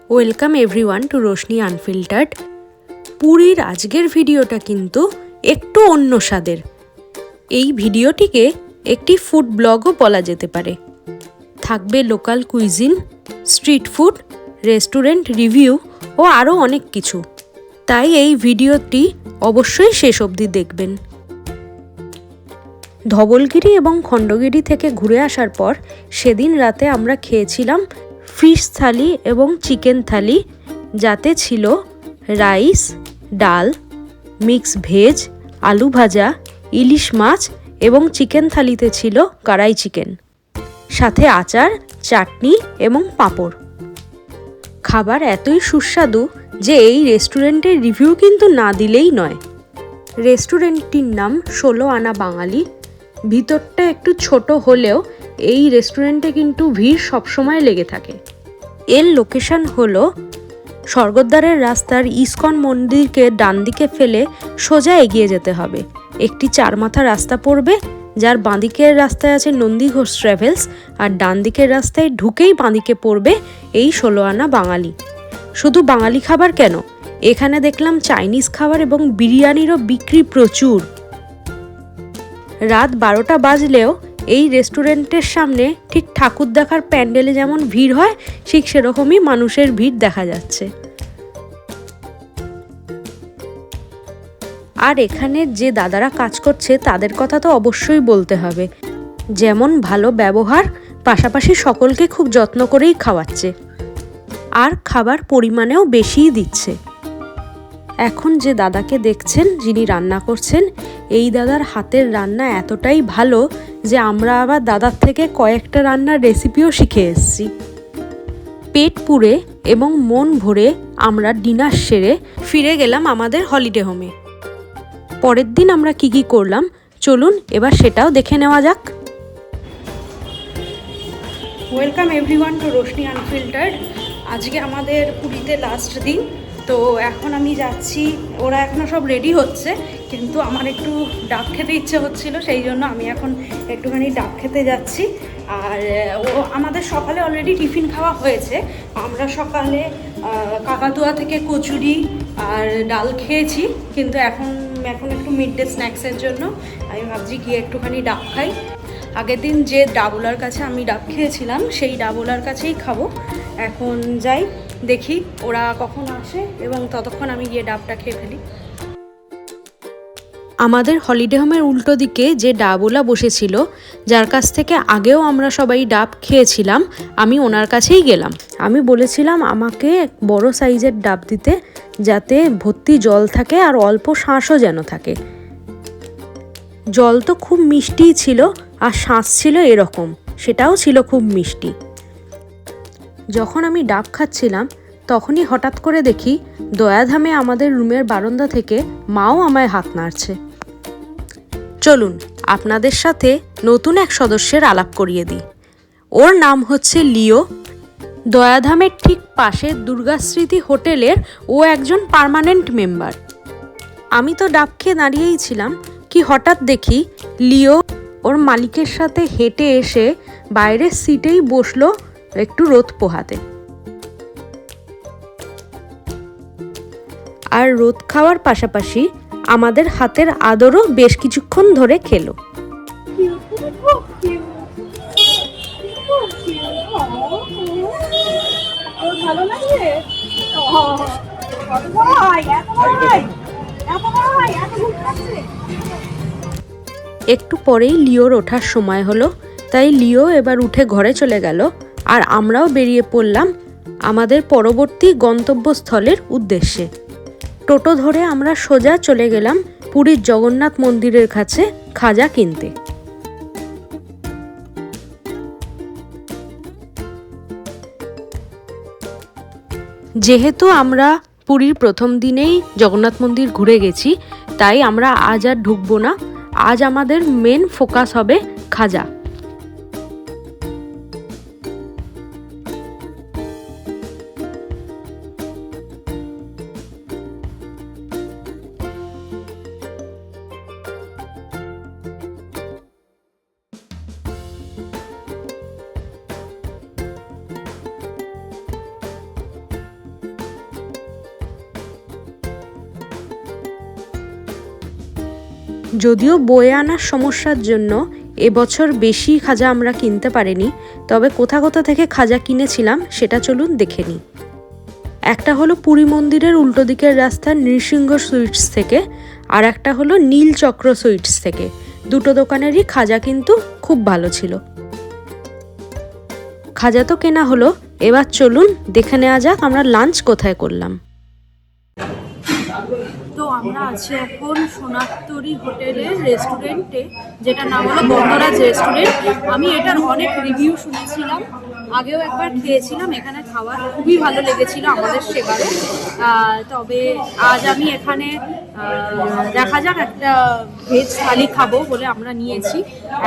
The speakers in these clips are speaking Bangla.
Welcome everyone two Roshni unfiltered. পুরীর আজকের ভিডিওটা কিন্তু একটু অন্য স্বাদের। এই ভিডিওটিকে একটি ফুড ব্লগও বলা যেতে পারে। থাকবে local cuisine, street food, restaurant review ও আরও অনেক কিছু। তাই এই ভিডিওটি অবশ্যই শেষ অবধি দেখবেন। ধবলগিরি এবং খণ্ডগিরি থেকে ঘুরে আসার পর সেদিন রাতে আমরা খেয়েছিলাম ফিশ থালি এবং চিকেন থালি, যাতে ছিল রাইস, ডাল, মিক্স ভেজ, আলু ভাজা, ইলিশ মাছ এবং চিকেন থালিতে ছিল কড়াই চিকেন, সাথে আচার, চাটনি এবং পাঁপড়। খাবার এতই সুস্বাদু যে এই রেস্টুরেন্টের রিভিউ কিন্তু না দিলেই নয়। রেস্টুরেন্টটির নাম 16 আনা বাঙালি। ভিতরটা একটু ছোট হলেও এই রেস্টুরেন্টে কিন্তু ভিড় সবসময় লেগে থাকে। এর লোকেশন হলো স্বর্গদ্বারের রাস্তার ইস্কন মন্দিরকে ডান দিকে ফেলে সোজা এগিয়ে যেতে হবে। একটি 4 মাথা রাস্তা পড়বে, যার বাঁদিকের রাস্তায় আছে নন্দীঘোষ ট্রাভেলস, আর ডান দিকের রাস্তায় ঢুকেই বাঁদিকে পড়বে এই 16 আনা বাঙালি। শুধু বাঙালি খাবার কেন, এখানে দেখলাম চাইনিজ খাবার এবং বিরিয়ানিরও বিক্রি প্রচুর। রাত 12টা বাজলেও এই রেস্টুরেন্টের সামনে ঠিক ঠাকুর দেখার প্যান্ডেলে যেমন ভিড় হয়, ঠিক সেরকমই মানুষের ভিড় দেখা যাচ্ছে। আর এখানে যে দাদারা কাজ করছে তাদের কথা তো অবশ্যই বলতে হবে। যেমন ভালো ব্যবহার, পাশাপাশি সকলকে খুব যত্ন করেই খাওয়াচ্ছে, আর খাবার পরিমাণেও বেশিই দিচ্ছে। এখন যে দাদাকে দেখছেন, যিনি রান্না করছেন, এই দাদার হাতের রান্না এতটাই ভালো যে আমরা আবার দাদার থেকে কয়েকটা রান্নার রেসিপিও শিখে এসেছি। পেট পুড়ে এবং মন ভরে আমরা ডিনার সেরে ফিরে গেলাম আমাদের হলিডে হোমে। পরের দিন আমরা কি করলাম চলুন এবার সেটাও দেখে নেওয়া যাক। Welcome everyone two Roshni unfiltered. আজকে আমাদের পুরীতে লাস্ট দিন, তো এখন আমি যাচ্ছি। ওরা এখনও সব রেডি হচ্ছে, কিন্তু আমার একটু ডাব খেতে ইচ্ছে হচ্ছিল, সেই জন্য আমি এখন একটুখানি ডাব খেতে যাচ্ছি। আর আমাদের সকালে অলরেডি টিফিন খাওয়া হয়েছে। আমরা সকালে কাকাতুয়া থেকে কচুরি আর ডাল খেয়েছি, কিন্তু এখন একটু মিড ডে স্ন্যাক্সের জন্য আমি ভাবছি গিয়ে একটুখানি ডাব খাই। আগের দিন যে ডাবওয়ালার কাছে আমি ডাব খেয়েছিলাম, সেই ডাবওয়ালার কাছেই খাবো। এখন যাই, দেখি ওরা কখন আসে এবং ততক্ষণ আমি গিয়ে ডাবটা খেয়ে ফেলি। আমাদের হলিডে হোমের উল্টো দিকে যে ডাবওয়ালা বসেছিল, যার কাছ থেকে আগেও আমরা সবাই ডাব খেয়েছিলাম, আমি ওনার কাছেই গেলাম। আমি বলেছিলাম আমাকে বড় সাইজের ডাব দিতে, যাতে ভর্তি জল থাকে আর অল্প শাঁসও যেন থাকে। জল তো খুব মিষ্টিই ছিল, আর শাঁস ছিল এরকম, সেটাও ছিল খুব মিষ্টি। যখন আমি ডাব খাচ্ছিলাম তখনই হঠাৎ করে দেখি দয়াধামে আমাদের রুমের বারান্দা থেকে মাও আমায় হাত নাড়ছে। চলুন আপনাদের সাথে নতুন এক সদস্যের আলাপ করিয়ে দিই। ওর নাম হচ্ছে লিও। দয়াধামের ঠিক পাশে দুর্গাস্মৃতি হোটেলের ও একজন পার্মানেন্ট মেম্বার। আমি তো ডাব খেয়ে দাঁড়িয়েই ছিলাম, কি হঠাৎ দেখি লিও ওর মালিকের সাথে হেঁটে এসে বাইরের সিটেই বসলো একটু রোদ পোহাতে। আর রোদ খাওয়ার পাশাপাশি আমাদের হাতের আদরও বেশ কিছুক্ষণ ধরে খেলো। একটু পরেই লিওর ওঠার সময় হলো, তাই লিও এবার উঠে ঘরে চলে গেল, আর আমরাও বেরিয়ে পড়লাম আমাদের পরবর্তী গন্তব্যস্থলের উদ্দেশ্যে। টোটো ধরে আমরা সোজা চলে গেলাম পুরীর জগন্নাথ মন্দিরের কাছে খাজা কিনতে। যেহেতু আমরা পুরীর প্রথম দিনেই জগন্নাথ মন্দির ঘুরে গেছি, তাই আমরা আজ আর ঢুকবো না। আজ আমাদের মেন ফোকাস হবে খাজা। যদিও বয়ে আনার সমস্যার জন্য এবছর বেশি খাজা আমরা কিনতে পারিনি, তবে কোথা কোথা থেকে খাজা কিনেছিলাম সেটা চলুন দেখে নিই। একটা হলো পুরী মন্দিরের উল্টো দিকের রাস্তার নৃসিংহ সুইটস থেকে, আর একটা হলো নীলচক্র সুইটস থেকে। দুটো দোকানেরই খাজা কিন্তু খুব ভালো ছিল। খাজা তো কেনা হলো, এবার চলুন দেখে নেওয়া যাক আমরা লাঞ্চ কোথায় করলাম। তো আমরা আছি এখন সোনারতরী হোটেলের রেস্টুরেন্টে, যেটা নাম হলো গন্ধরাজ রেস্টুরেন্ট। আমি এটার অনেক রিভিউ শুনেছিলাম, আগেও একবার খেয়েছিলাম, এখানে খাবার খুবই ভালো লেগেছিল আমাদের সেবারে। তবে আজ আমি এখানে দেখা যাক একটা ভেজ থালি খাবো বলে আমরা নিয়েছি।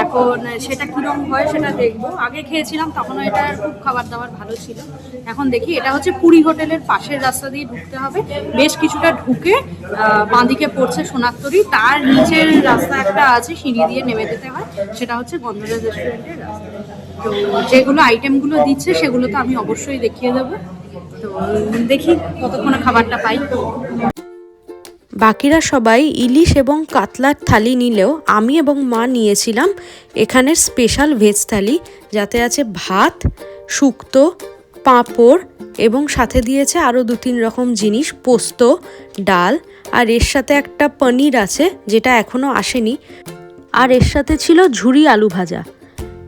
এখন সেটা কীরকম হয় সেটা দেখবো। আগে খেয়েছিলাম তখনও এটার খুব খাবার দাবার ভালো ছিল। এখন দেখি, এটা হচ্ছে পুরী হোটেলের পাশের রাস্তা দিয়ে ঢুকতে হবে, বেশ কিছুটা ঢুকে বাঁদিকে পড়ছে সোনারতরী, তার নিচের রাস্তা একটা আছে সিঁড়ি দিয়ে নেমে যেতে হয়, সেটা হচ্ছে গন্ধরাজ রেস্টুরেন্টের রাস্তা। তো যেগুলো আইটেমগুলো দিচ্ছে সেগুলো তো আমি অবশ্যই দেখিয়ে দেবো। তো দেখি কতক্ষণে খাবারটা পাই। বাকিরা সবাই ইলিশ এবং কাতলার থালি নিলেও আমি এবং মা নিয়েছিলাম এখানের স্পেশাল ভেজ থালি, যাতে আছে ভাত, শুক্তো, পাঁপড় এবং সাথে দিয়েছে আরও 2-3 রকম জিনিস, পোস্ত, ডাল, আর এর সাথে একটা পনির আছে যেটা এখনও আসেনি, আর এর সাথে ছিল ঝুরি আলু ভাজা।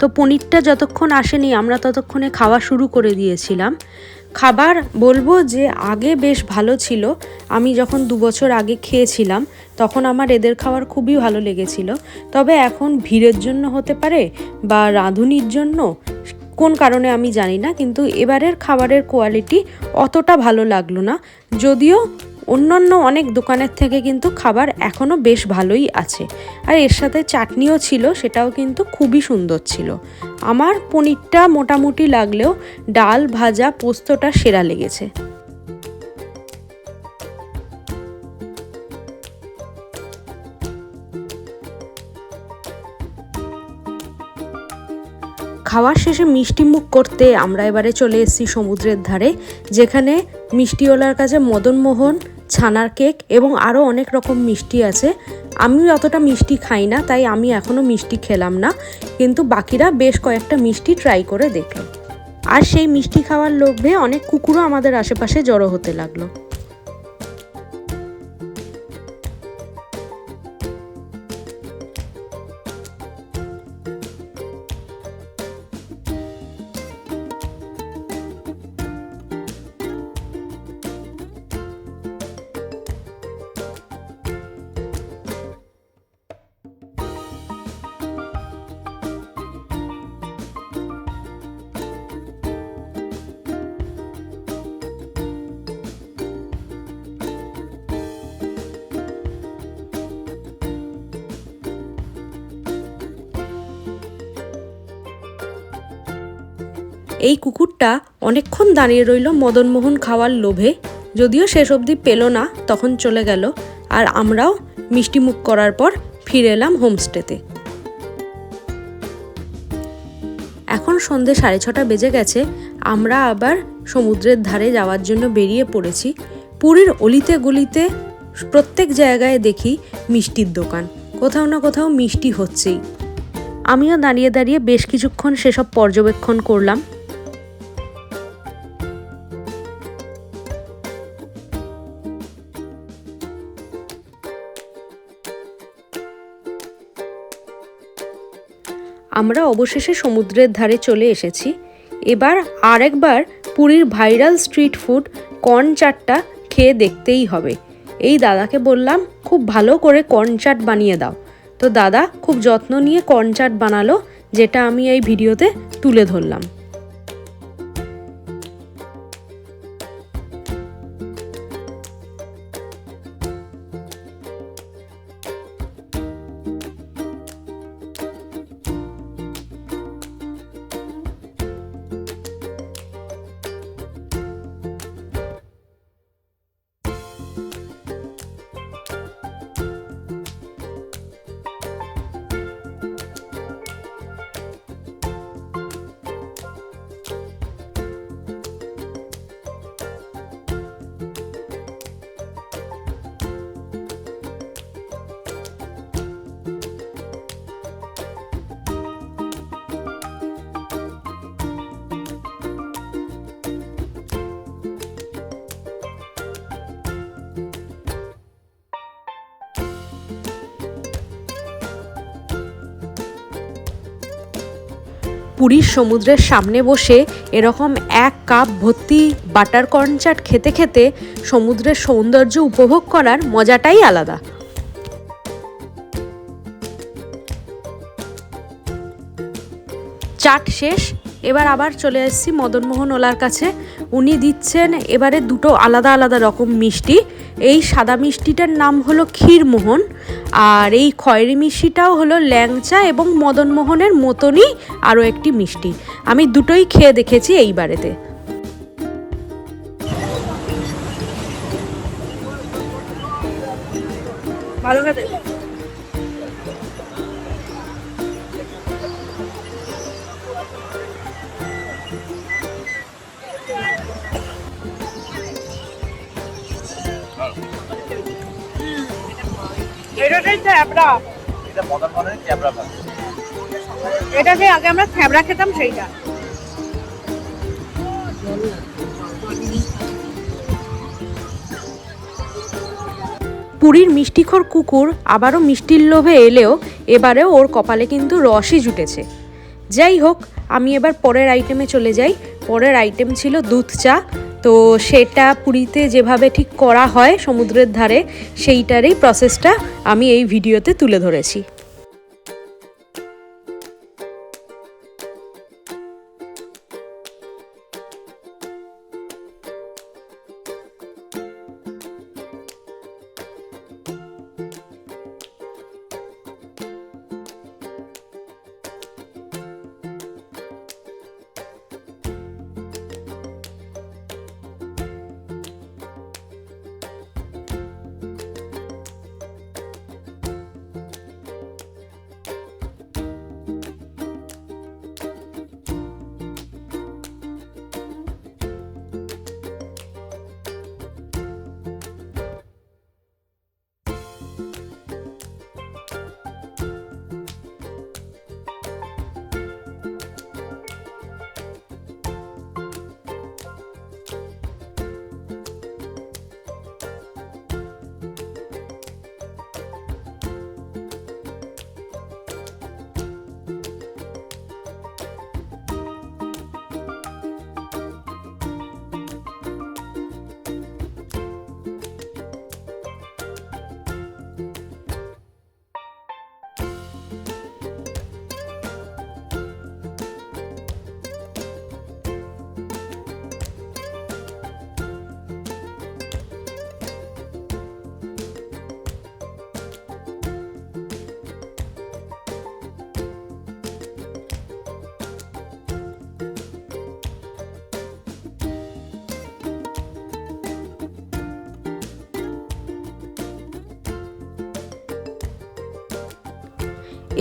তো পনিরটা যতক্ষণ আসেনি আমরা ততক্ষণে খাওয়া শুরু করে দিয়েছিলাম। খাবার বলবো যে আগে বেশ ভালো ছিল, আমি যখন 2 বছর আগে খেয়েছিলাম তখন আমার এদের খাবার খুবই ভালো লেগেছিল। তবে এখন ভিড়ের জন্য হতে পারে বা রাঁধুনির জন্য, কোন কারণে আমি জানি না, কিন্তু এবারের খাবারের কোয়ালিটি অতটা ভালো লাগলো না। যদিও অন্যান্য অনেক দোকানের থেকে কিন্তু খাবার এখনও বেশ ভালোই আছে, আর এর সাথে চাটনিও ছিল, সেটাও কিন্তু খুবই সুন্দর ছিল। আমার পনিরটা মোটামুটি লাগলেও ডাল, ভাজা, পোস্তটা সেরা লেগেছে। খাওয়ার শেষে মিষ্টি মুখ করতে আমরা এবারে চলে এসেছি সমুদ্রের ধারে, যেখানে মিষ্টিওয়ালার কাছে মদনমোহন, ছানার কেক এবং আরও অনেক রকম মিষ্টি আছে। আমি অতটা মিষ্টি খাই না, তাই আমি এখনও মিষ্টি খেলাম না, কিন্তু বাকিরা বেশ কয়েকটা মিষ্টি ট্রাই করে দেখলো। আর সেই মিষ্টি খাওয়ার লোভে অনেক কুকুরও আমাদের আশেপাশে জড়ো হতে লাগলো। এই কুকুরটা অনেকক্ষণ দাঁড়িয়ে রইল মদনমোহন খাওয়ার লোভে, যদিও শেষ অবধি পেল না, তখন চলে গেল। আর আমরাও মিষ্টি মুখ করার পর ফিরে এলাম হোমস্টেতে। এখন সন্ধে 6:30 বেজে গেছে, আমরা আবার সমুদ্রের ধারে যাওয়ার জন্য বেরিয়ে পড়েছি। পুরীর অলিতে গলিতে প্রত্যেক জায়গায় দেখি মিষ্টির দোকান, কোথাও না কোথাও মিষ্টি হচ্ছেই। আমিও দাঁড়িয়ে দাঁড়িয়ে বেশ কিছুক্ষণ সেসব পর্যবেক্ষণ করলাম। আমরা অবশেষে সমুদ্রের ধারে চলে এসেছি। এবার আরেকবার পুরীর ভাইরাল স্ট্রিট ফুড কর্ন চাটটা খেয়ে দেখতেই হবে। এই দাদাকে বললাম খুব ভালো করে কর্ন চাট বানিয়ে দাও, তো দাদা খুব যত্ন নিয়ে কর্ন চাট বানালো, যেটা আমি এই ভিডিওতে তুলে ধরলাম। পুরীর সমুদ্রের সামনে বসে এরকম 1 কাপ ভর্তি বাটার কর্ন চাট খেতে খেতে সমুদ্রের সৌন্দর্য উপভোগ করার মজাটাই আলাদা। চাট শেষ, এবার আবার চলে এসেছি মদনমোহন ওলার কাছে। উনি দিচ্ছেন এবারে দুটো আলাদা আলাদা রকম মিষ্টি। এই সাদা মিষ্টিটার নাম হলো ক্ষীরমোহন, আর এই খয়েরি মিষ্টিটাও হলো ল্যাংচা এবং মদনমোহনের মতনই আরও একটি মিষ্টি। আমি দুটোই খেয়ে দেখেছি এইবারেতে। ভালো খেতে। এটা যে আগে আমরা থ্যাবড়া খেতাম সেইটা। পুরীর মিষ্টিখোর কুকুর আবারও মিষ্টির লোভে এলেও এবারেও ওর কপালে কিন্তু রসই জুটেছে। যাই হোক, আমি এবার পরের আইটেমে চলে যাই। পরের আইটেম ছিল দুধ চা। তো সেটা পুরীতে যেভাবে ঠিক করা হয় সমুদ্রের ধারে, সেইটারই প্রসেসটা আমি এই ভিডিওতে তুলে ধরেছি।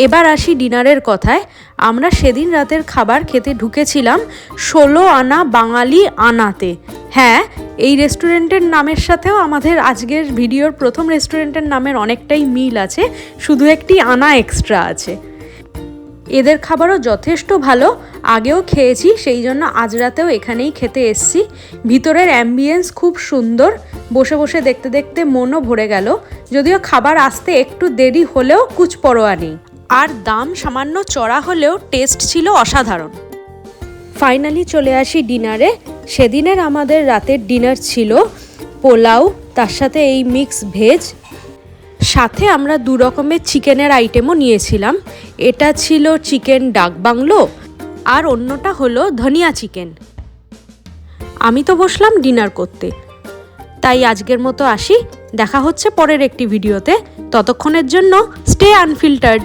এবার আসি ডিনারের কথায়। আমরা সেদিন রাতের খাবার খেতে ঢুকেছিলাম 16 আনা বাঙালি আনাতে। হ্যাঁ, এই রেস্টুরেন্টের নামের সাথেও আমাদের আজকের ভিডিওর প্রথম রেস্টুরেন্টের নামের অনেকটাই মিল আছে, শুধু একটি আনা এক্সট্রা আছে। এদের খাবারও যথেষ্ট ভালো, আগেও খেয়েছি, সেই জন্য আজ রাতেও এখানেই খেতে এসছি। ভিতরের অ্যাম্বিয়েন্স খুব সুন্দর, বসে বসে দেখতে দেখতে মনও ভরে গেল। যদিও খাবার আসতে একটু দেরি হলেও কুছ পরোয়া নেই, আর দাম সামান্য চড়া হলেও টেস্ট ছিল অসাধারণ। ফাইনালি চলে আসি ডিনারে। সেদিনের আমাদের রাতের ডিনার ছিল পোলাও, তার সাথে এই মিক্স ভেজ, সাথে আমরা 2 রকমের চিকেনের আইটেমও নিয়েছিলাম। এটা ছিল চিকেন ডাক বাংলো, আর অন্যটা হলো ধনিয়া চিকেন। আমি তো বসলাম ডিনার করতে, তাই আজকের মতো আসি। দেখা হচ্ছে পরের একটি ভিডিওতে। ততক্ষণের জন্য স্টে আনফিল্টার্ড।